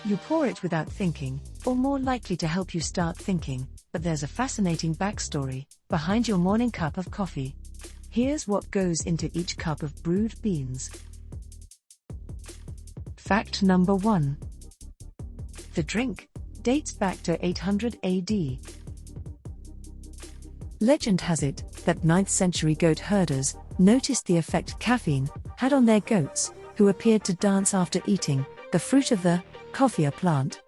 You pour it without thinking, or more likely to help you start thinking, but there's a fascinating backstory behind your morning cup of coffee. Here's what goes into each cup of brewed beans. Fact number 1. The drink dates back to 800 AD. Legend has it that 9th century goat herders noticed the effect caffeine had on their goats, who appeared to dance after eating the fruit of the coffea plant.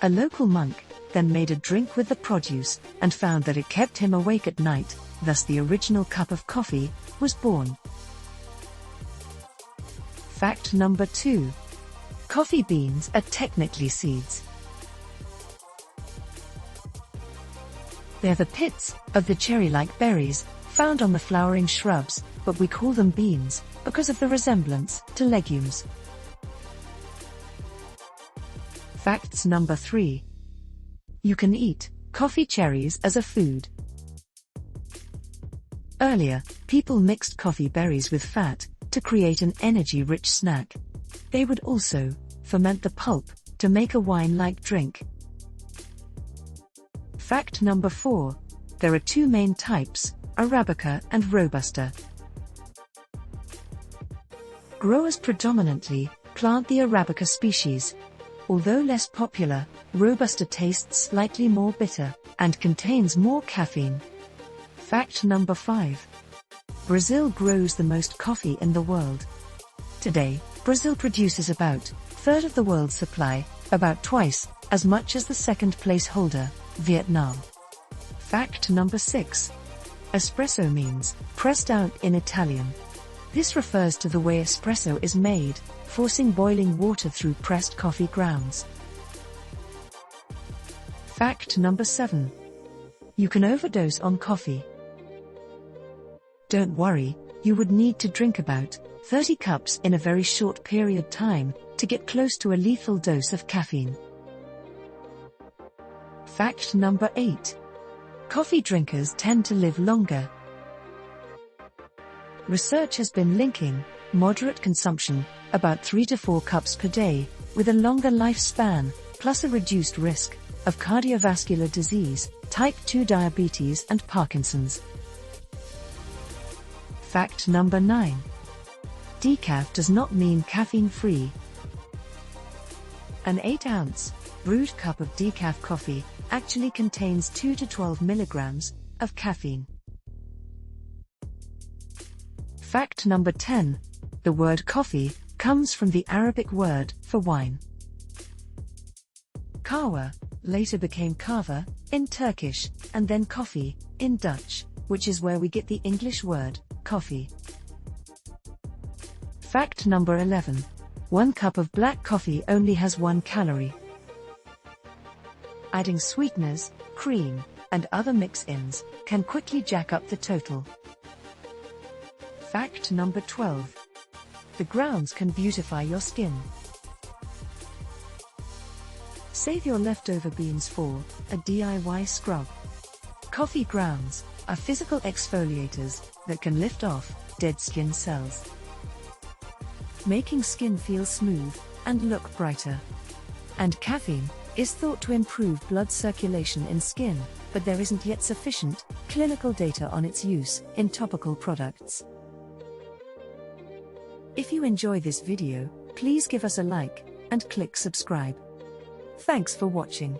A local monk then made a drink with the produce and found that it kept him awake at night, thus the original cup of coffee was born. Fact number 2. Coffee beans are technically seeds. They're the pits of the cherry-like berries found on the flowering shrubs, but we call them beans because of the resemblance to legumes. Facts number 3. You can eat coffee cherries as a food. Earlier, people mixed coffee berries with fat to create an energy-rich snack. They would also ferment the pulp to make a wine-like drink. Fact number 4. There are two main types, Arabica and Robusta. Growers predominantly plant the Arabica species. Although less popular, Robusta tastes slightly more bitter and contains more caffeine. Fact number 5. Brazil grows the most coffee in the world. Today, Brazil produces about a third of the world's supply, about twice as much as the second-place holder, Vietnam. Fact number 6. Espresso means pressed out in Italian. This refers to the way espresso is made, forcing boiling water through pressed coffee grounds. Fact number 7. You can overdose on coffee. Don't worry, you would need to drink about 30 cups in a very short period time to get close to a lethal dose of caffeine. Fact number 8. Coffee drinkers tend to live longer. Research has been linking moderate consumption, about 3 to 4 cups per day, with a longer lifespan, plus a reduced risk of cardiovascular disease, type 2 diabetes and Parkinson's. Fact number 9. Decaf does not mean caffeine-free. An 8-ounce brewed cup of decaf coffee actually contains 2 to 12 milligrams of caffeine. Fact number 10. The word coffee comes from the Arabic word for wine. Kahwa later became kava in Turkish, and then coffee in Dutch, which is where we get the English word coffee. Fact number 11. 1 cup of black coffee only has 1 calorie. Adding sweeteners, cream, and other mix-ins can quickly jack up the total. Fact number 12. The grounds can beautify your skin. Save your leftover beans for a DIY scrub. Coffee grounds are physical exfoliators that can lift off dead skin cells, making skin feel smooth and look brighter. And caffeine is thought to improve blood circulation in skin, but there isn't yet sufficient clinical data on its use in topical products. If you enjoy this video, please give us a like and click subscribe. Thanks for watching.